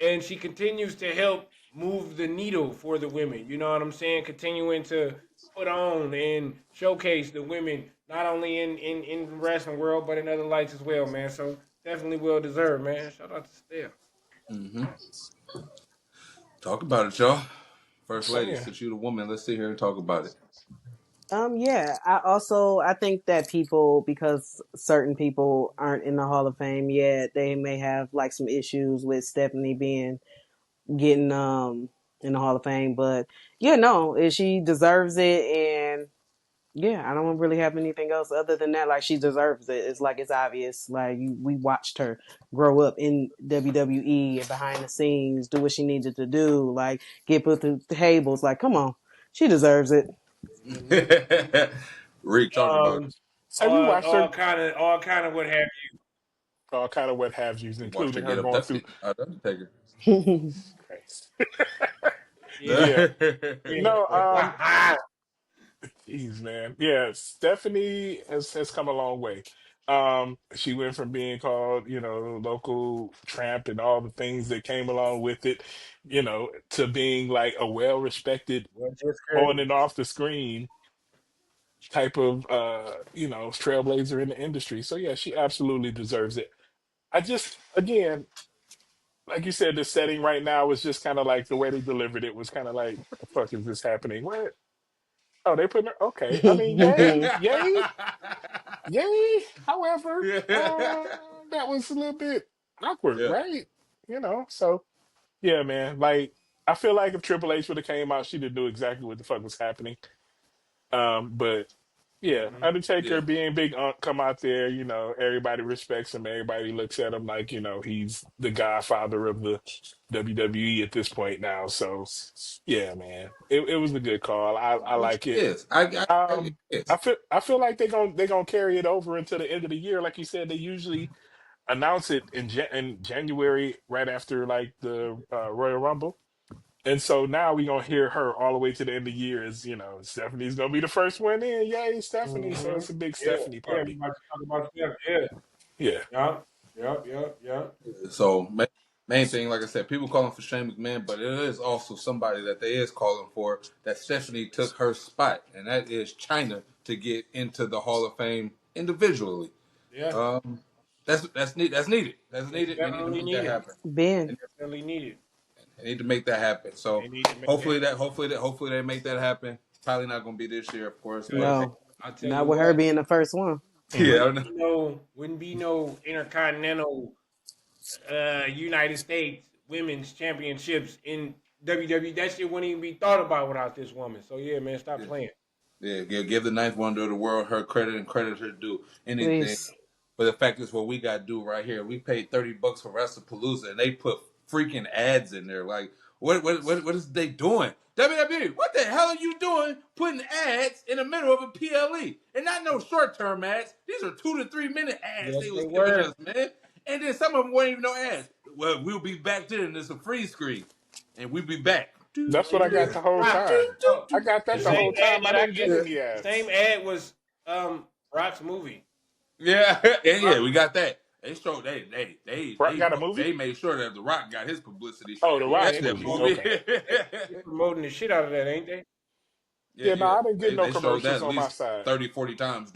And she continues to help move the needle for the women. You know what I'm saying? Continuing to put on and showcase the women, not only in the wrestling world, but in other lights as well, man. So definitely well deserved, man. Shout out to Steph. Mm-hmm. Talk about it, y'all. First So lady, yeah, since you the woman, let's sit here and talk about it. Yeah, I think that people, because certain people aren't in the Hall of Fame yet, they may have like some issues with Stephanie being getting in the Hall of Fame. But yeah, no, she deserves it, and yeah, I don't really have anything else other than that. Like, she deserves it. It's like, it's obvious. Like, we watched her grow up in WWE and behind the scenes, do what she needed to do, like get put through tables. Like, come on, she deserves it. Mm-hmm. Rick, talk about it. have you watched her? All kind of what have All kind of what have yous, You watched her including her get going through. abducted. Undertaker. Christ. you. Yeah. Yeah, Yeah. no, jeez, man. Yeah, Stephanie has come a long way. She went from being called, local tramp and all the things that came along with it, to being like a well-respected Well, just on crazy. and off the screen type of trailblazer in the industry. So yeah, she absolutely deserves it. I just, again, like you said, the setting right now is just kind of like the way they delivered it was kind of like, what the fuck is this happening? What? Oh, they putting her, okay. I mean, yay, yay, yay. However, that was a little bit awkward, Yeah. right? So yeah, man. Like, I feel like if Triple H would have came out, she'd have knew exactly what the fuck was happening. But yeah, Mhm. Undertaker Yeah. being big Unc come out there, everybody respects him. Everybody looks at him like, he's the godfather of the WWE at this point now. So yeah, man, it was a good call. I Which like it. is. It Um, is. I feel like they're gonna carry it over into the end of the year. Like you said, they usually announce it in January, right after like the Royal Rumble. And so now we're gonna hear her all the way to the end of the year. As Stephanie's gonna be the first one in. Yay, Stephanie! So Mhm. it's a big Yeah. Stephanie Yeah. We party. about to talk about Steph. Yeah. Yeah. Yup. Yup. Yup. Yup. So main thing, like I said, people calling for Shane McMahon, but it is also somebody that they is calling for that Stephanie took her spot, and that is China to get into the Hall of Fame individually. Yeah. Um, that's needed. That's needed. That's It's needed. They need to definitely make that needed. happen. Ben. And Definitely needed. they need to make that happen. They So need to make it hopefully happen. hopefully they make that happen. Probably not going to be this year, of course, but Hey, hey, No, I tell not you with her what. being the first one. Hmm. Wouldn't yeah, be no. Wouldn't be no intercontinental United States Women's Championships in WWE. That shit wouldn't even be thought about without this woman. So yeah, man, stop yeah, playing. yeah. Give the ninth wonder of the world her credit and credit her due. Anything. Please. But the fact is, what we got to do right here, we paid $30 for Wrestlepolooza, and they put freaking ads in there. Like, what is they doing? WWE, what the hell are you doing putting ads in the middle of a PLE? And not no short-term ads. These are 2 to 3 minute ads Yes, they was they giving were. us, man. And then some of them weren't even no ads. Well, we'll be back then. There's a free screen. And we'll be back. That's what I got the whole time. Oh, I got the that the same whole ad time. I that I didn't get get, any the same ads. ad was Rock's movie. Yeah, and yeah, we got that. They showed Rock got a movie? they made sure that The Rock got his publicity. Oh, the Yeah, Rock That's they that movie. movie. promoting, Okay. they promoting the shit out of that, ain't they? Yeah, Yeah, no, yeah. I didn't get no They showed that commercials at on my least side. 30, 40 times.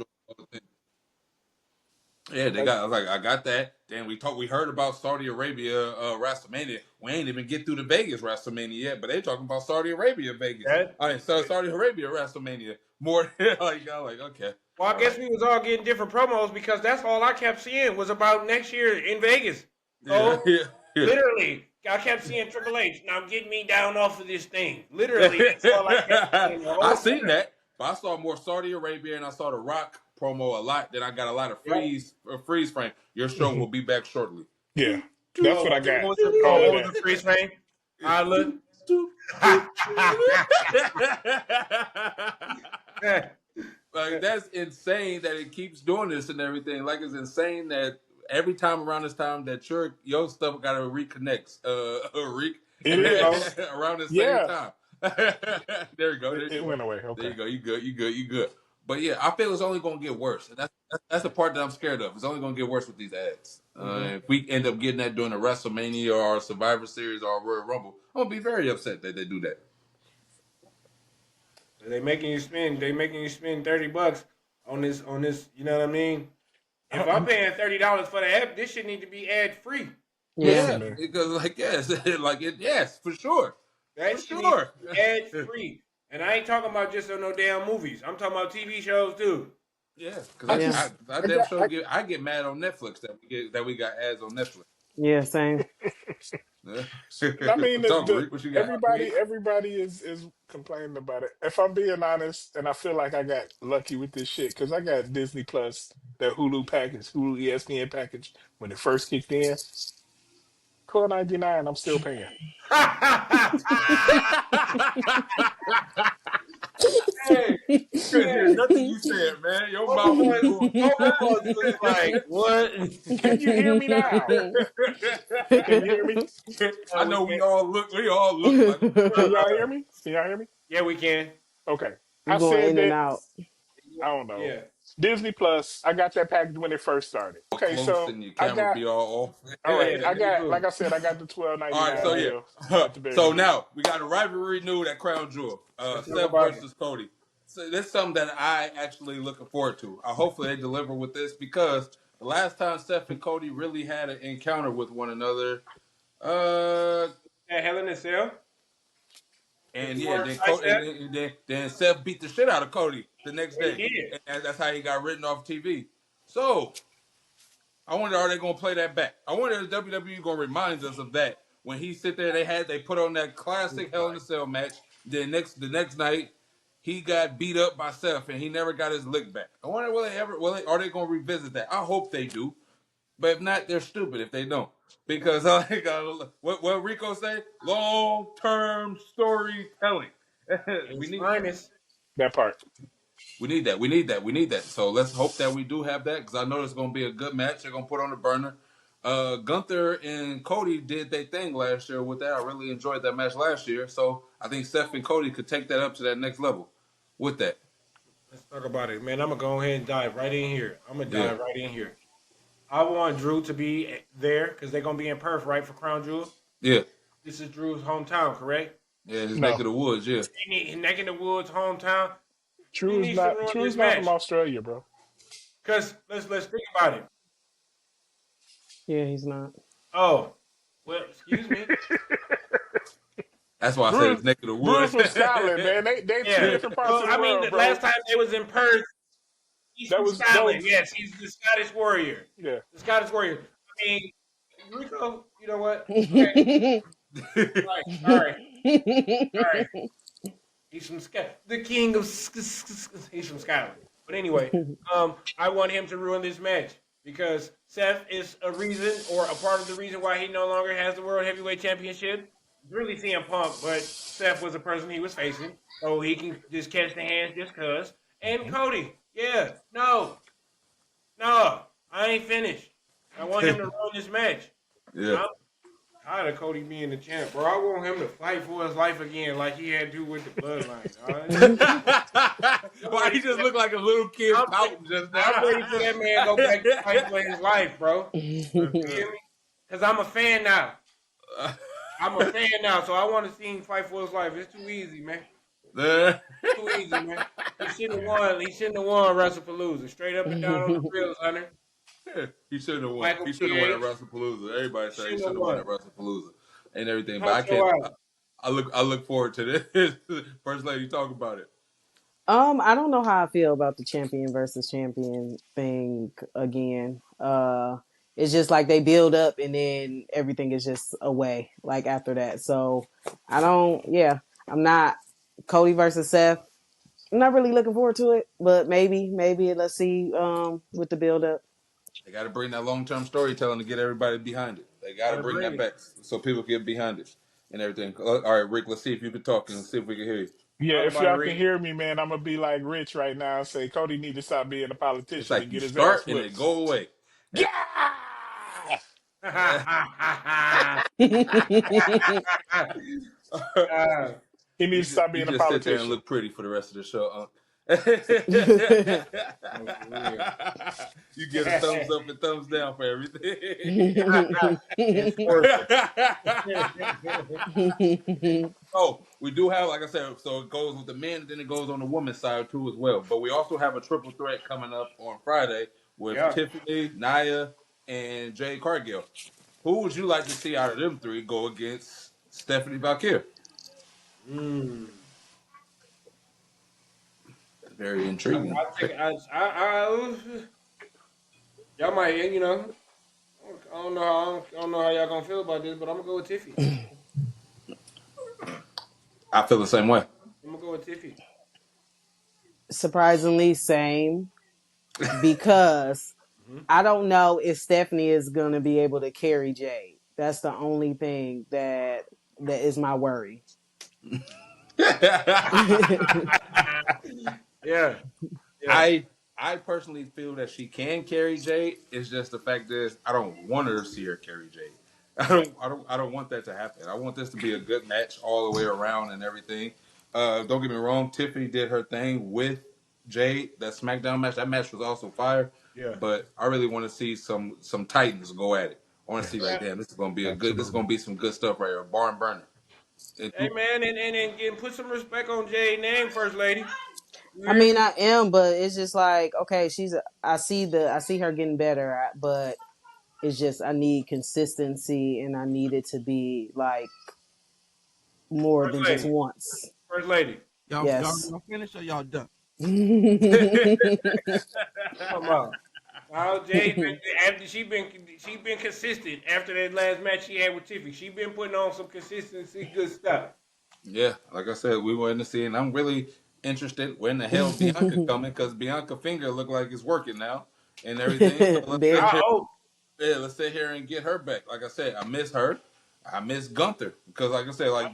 Yeah, they Like, got. I was like, I got that. Then we heard about Saudi Arabia WrestleMania. We ain't even get through the Vegas WrestleMania yet, but they talking about Saudi Arabia Vegas. That. I mean, so Saudi Arabia WrestleMania more than I'm like, okay, Well, I all guess right, we was all getting different promos because that's all I kept seeing was about next year in Vegas. yeah, So yeah. literally, I kept seeing Triple H. Now get me down off of this thing. Literally, that's all I kept seeing the I whole seen time. that, but I saw more Saudi Arabia and I saw the Rock promo a lot. Then I got a lot of Yep. freeze frame. Your show will be back shortly. yeah, that's what I got. All of What was that. the freeze frame? I look. Like that's insane that it keeps doing this and everything. Like it's insane that every time around this time that your stuff got to reconnect, It is. around the same Yeah. time. There you go. There It you went go. away. There Okay. you go. You good. You good. You good. But yeah, I feel it's only gonna get worse, and that's the part that I'm scared of. It's only gonna get worse with these ads. If we end up getting that during a WrestleMania or a Survivor Series or a Royal Rumble, I'm gonna be very upset that they do that. They making you spend. They making you spend $30 on this. On this. You know what I mean? If I'm paying $30 for the app, this shit need to be ad free. Listen, Yeah, man. because like yes, like it, yes, for sure, That for shit need sure. to be ad free. And I ain't talking about just on no damn movies. I'm talking about TV shows too. Yeah, because I I just, I damn got, sure I get mad on Netflix that we got ads on Netflix. Yeah, same. I mean, Talk, Rick, what you got? everybody is complaining about it. If I'm being honest, and I feel like I got lucky with this shit because I got Disney Plus, that Hulu package, Hulu ESPN package when it first kicked in. $12.99, I'm still paying. Hey, Couldn't hear nothing you said, man. Your mouth was going. both of us was like, what? Can you hear me now? Can you hear me? I We know can't. we all look like. Can y'all hear me? Can y'all hear me? Yeah, we can. Okay. I You going said in and that, out. I don't know. Yeah. Disney Plus, I got that package when it first started. Okay, Close so and your I camera got be all off. all right. Yeah, I there you got, go. like I said, I got the twelve ninety All right, nine so deal yeah. at the very So beginning. now we got a rivalry new at Crown Jewel. Let's talk Seth about it. versus Cody. So this is something that I actually looking forward to. Hopefully they deliver with this because the last time Seth and Cody really had an encounter with one another, Hell in a Cell. and You yeah, weren't then like that? then Seth beat the shit out of Cody the next He day, did. and that's how he got written off TV. So I wonder, are they going to play that back? I wonder if WWE going to remind us of that when he sit there. They put on that classic Hell in a Cell match. Then the next night he got beat up by Seth and he never got his lick back. I wonder are they going to revisit that? I hope they do, but if not, they're stupid if they don't. Because what Rico say? Long term storytelling. we It's need finest. That part. we need that. We need that. We need that. So let's hope that we do have that because I know it's going to be a good match. They're going to put on the burner. Gunther and Cody did their thing last year with that. I really enjoyed that match last year. So I think Seth and Cody could take that up to that next level with that. Let's talk about it, man. I'm gonna go ahead and dive right in here. Yeah. I want Drew to be there because they're gonna be in Perth, right, for Crown Jewel. Yeah. This is Drew's hometown, correct? Yeah, his No. neck of the woods, yeah. His neck in the woods, hometown. He True is needs to not ruin True this is not from match. Australia, bro. Cause let's think about it. Yeah, he's not. Oh, well, excuse me. That's why I said Drew, his neck of the Drew's woods. from Scotland, man. They two Yeah. different parts Well, of the I mean, world, the bro. last time they was in Perth, he's That from was- Scotland. Yes, he's the Scottish warrior. Yeah. The Scottish warrior. I mean, Rico, you know what? Okay. All right. He's from Scotland. The king of he's from Scotland. But anyway, I want him to ruin this match because Seth is a reason or a part of the reason why he no longer has the World Heavyweight Championship. It's really CM Punk, but Seth was the person he was facing, so he can just catch the hands just cause. And Cody, no, I ain't finished. I want him to run this match. Yeah. I'm tired of Cody being the champ, bro. I want him to fight for his life again, like he had to with the bloodline. Why he just looked like a little kid pouting just now? I'm ready for that man to go back to fight for his life, bro. You hear me? Because I'm a fan now. So I want to see him fight for his life. It's too easy, man. Too easy, man. He shouldn't have won. He shouldn't have won Wrestlepolooza. Straight up and down on the grills, Hunter. He shouldn't have won. Michael He should have won at PH. Wrestlepalooza. Everybody said he Shouldn't should have have won won. at Wrestlepalooza and everything. But I Cut your can't. out. I look forward to this. First lady, talk about it. I don't know how I feel about the champion versus champion thing again. It's just like they build up and then everything is just away like after that. So I'm not Cody versus Seth. I'm not really looking forward to it, but maybe let's see with the build up. They got to bring that long term storytelling to get everybody behind it. They got to bring that back so people get behind it and everything. All right, Rick. Let's see if you can talk and see if we can hear you. Yeah, Talk if about it, y'all can Rick. hear me, man, I'm gonna be like Rich right now and say Cody need to stop being a It's politician like and you get his ass start and it whipped. go away. Yeah. He You needs to stop being a just sit there and politician. look pretty for the rest of the show. You get a thumbs up and thumbs down for everything. Enforcer. Oh, we do have, like I said, so it goes with the men, then it goes on the women's side too as well. But we also have a triple threat coming up on Friday with Yeah. Tiffany, Nia, and Jade Cargill. Who would you like to see out of them three go against Stephanie Vaquer? Very intriguing. Y'all might, I don't know how y'all gonna feel about this, but I'm gonna go with Tiffy. I feel the same way. I'm gonna go with Tiffy. Surprisingly, same because I don't know if Stephanie is gonna be able to carry Jade. That's the only thing that is my worry. Yeah. I personally feel that she can carry Jade. It's just the fact is I don't want her to see her carry Jade. I don't want that to happen. I want this to be a good match all the way around and everything. Don't get me wrong, Tiffany did her thing with Jade. That SmackDown match, that match was also fire. Yeah. But I really want to see some Titans go at it. I want to see like, damn, this is gonna be this is gonna be some good stuff right here. Barn burner. Hey man, and put some respect on Jade's name, First Lady. I mean, I am, but it's just like okay, I see her getting better, but it's just I need consistency and I need it to be like more First than just Lady. once. First Lady. Yes. Y'all finished or y'all done? Come on. Now Jade she been consistent after that last match she had with Tiffy. She been putting on some consistency, good stuff. Yeah, like I said, we wanted to see, and I'm really interested when the hell Bianca coming because Bianca finger look like it's working now and everything. So let's sit here and get her back. Like I said, I miss her. I miss Gunther because, like I said, I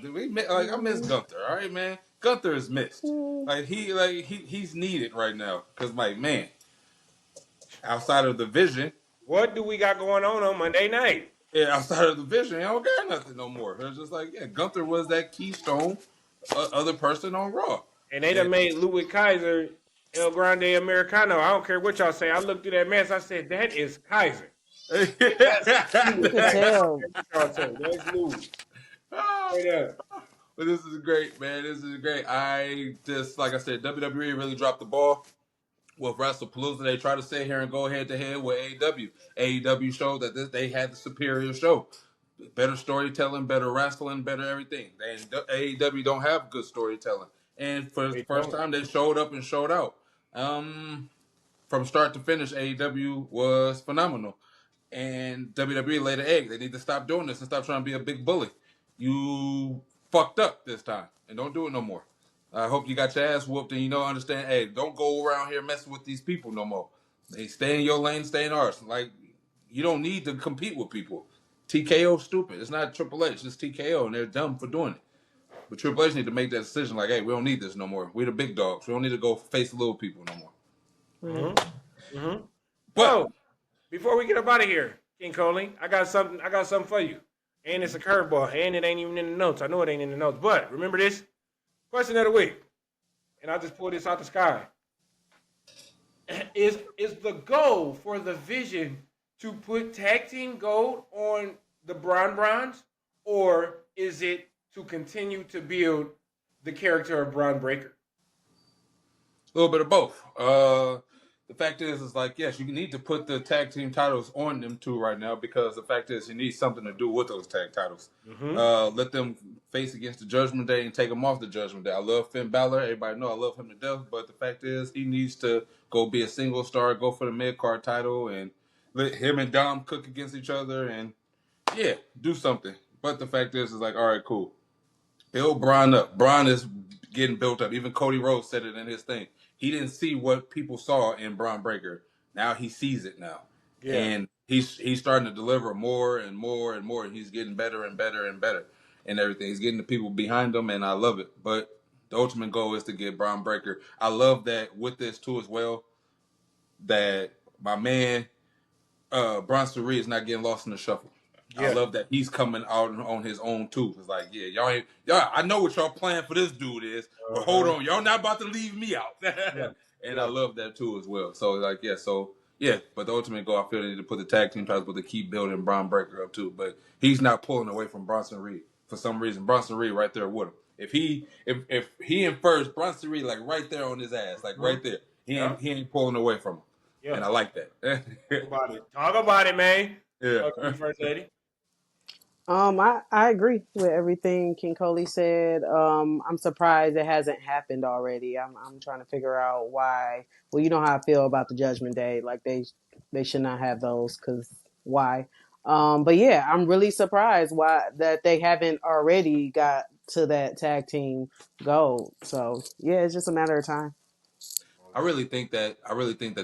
miss Gunther. All right, man, Gunther is missed. He's needed right now because, like, man, outside of the vision, what do we got going on Monday night? Yeah, outside of the vision, I don't got nothing no more. It's just like, yeah, Gunther was that keystone other person on Raw. And they done made Ludwig Kaiser El Grande Americano. I don't care what y'all say. I looked through that mess. I said, that is Kaiser. You could tell. That's Louis. But this is great, man. This is great. I just, like I said, WWE really dropped the ball with Wrestlepalooza. They try to sit here and go head to head with AEW. AEW showed that they had the superior show. Better storytelling, better wrestling, better everything. AEW don't have good storytelling. And for the first time, they showed up and showed out. From start to finish, AEW was phenomenal. And WWE laid an egg. They need to stop doing this and stop trying to be a big bully. You fucked up this time, and don't do it no more. I hope you got your ass whooped and understand, hey, don't go around here messing with these people no more. They stay in your lane, stay in ours. Like, you don't need to compete with people. TKO stupid. It's not Triple H. It's TKO, and they're dumb for doing it. But Triple H need to make that decision. Like, hey, we don't need this no more. We're the big dogs. We don't need to go face the little people no more. But So, before we get up out of here, King Coley, I got something for you. And it's a curveball, and it ain't even in the notes. I know it ain't in the notes, but remember this? Question of the week. And I'll just pull this out the sky. Is the goal for the Vision to put tag team gold on the Bron Brons, or is it to continue to build the character of Bron Breakker? a little bit of both. The fact is like, yes, you need to put the tag team titles on them too right now, because the fact is you need something to do with those tag titles. Let them face against the Judgment Day and take them off the Judgment Day. I love Finn Balor. Everybody know I love him to death, but the fact is he needs to go be a single star, go for the mid-card title, and let him and Dom cook against each other and, yeah, do something. But the fact is like, all right, cool. Build Bron up. Bron is getting built up. Even Cody Rhodes said it in his thing. He didn't see what people saw in Bron Breakker. Now he sees it now. Yeah. And he's starting to deliver more and more and more. And he's getting better and better and better and everything. He's getting the people behind him, and I love it. But the ultimate goal is to get Bron Breakker. I love that with this too as well, that my man Bronson Reed is not getting lost in the shuffle. Yeah. I love that he's coming out on his own too. It's like, yeah, y'all. I know what y'all plan for this dude is, but hold on, y'all not about to leave me out. And I love that too as well. So like, yeah. But the ultimate goal, I feel they need to put the tag team titles, but to keep building Bron Breakker up too. But he's not pulling away from Bronson Reed for some reason. Bronson Reed right there with him. If he in first, Bronson Reed like right there on his ass, like right there. He ain't pulling away from him. Yeah. And I like that. Talk about it, man. Yeah. First lady. I agree with everything King Coley said. I'm surprised it hasn't happened already. I'm trying to figure out why. Well, you know how I feel about the Judgment Day. Like they should not have those, because why? But yeah, I'm really surprised why that they haven't already got to that tag team goal. So yeah, it's just a matter of time. I really think that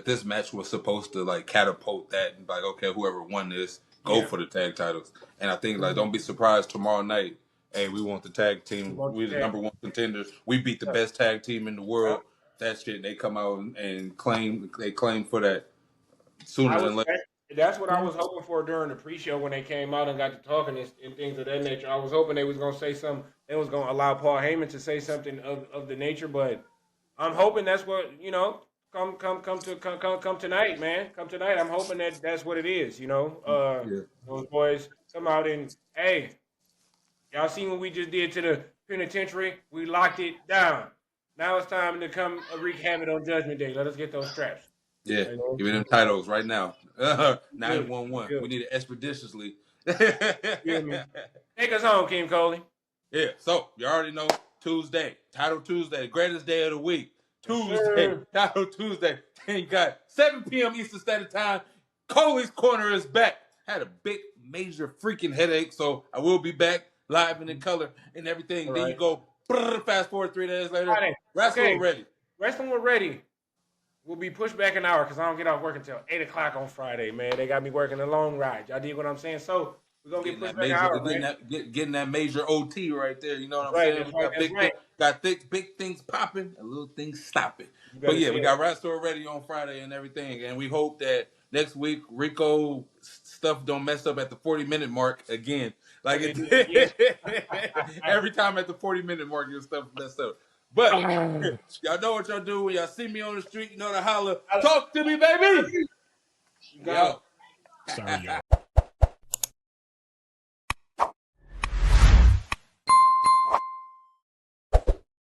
this match was supposed to like catapult that and like, okay, whoever won this, go for the tag titles. And I think like, don't be surprised tomorrow night. Hey, we want the tag team. We're the number one contenders. We beat the best tag team in the world. That shit, they come out and claim for that sooner than later. That's what I was hoping for during the pre-show when they came out and got to talking and things of that nature. I was hoping they was gonna say something. They was gonna allow Paul Heyman to say something of the nature, but I'm hoping that's what, come tonight, man. Come tonight. I'm hoping that's what it is, Those boys come out and, hey, y'all seen what we just did to the penitentiary? We locked it down. Now it's time to come wreak havoc on Judgment Day. Let us get those straps. Yeah, give me them titles right now. 911. We need it expeditiously. Take us home, Kim Coley. Yeah, so you already know Tuesday, Title Tuesday, greatest day of the week. Tuesday, Title Tuesday. Thank God. 7 p.m. Eastern Standard Time. Coley's Corner is back. Had a big, major freaking headache, so I will be back live and in color and everything. All then you go, fast forward 3 days later. Wrestling ready. Wrestling ready. We'll be pushed back an hour because I don't get off work until 8 o'clock on Friday, man. They got me working a long ride. Y'all dig what I'm saying? So we're going to get pushed back an hour, man. Getting that major OT right there. You know what I'm saying? We got big things popping and little things stopping. But yeah, we got Wrestling ready on Friday and everything. And we hope that next week Rico stuff don't mess up at the 40-minute mark again. Like it did. Every time at the 40-minute mark, your stuff messed up. But y'all know what y'all do when y'all see me on the street. You know to holler. Talk to me, baby. Go. Sorry, y'all.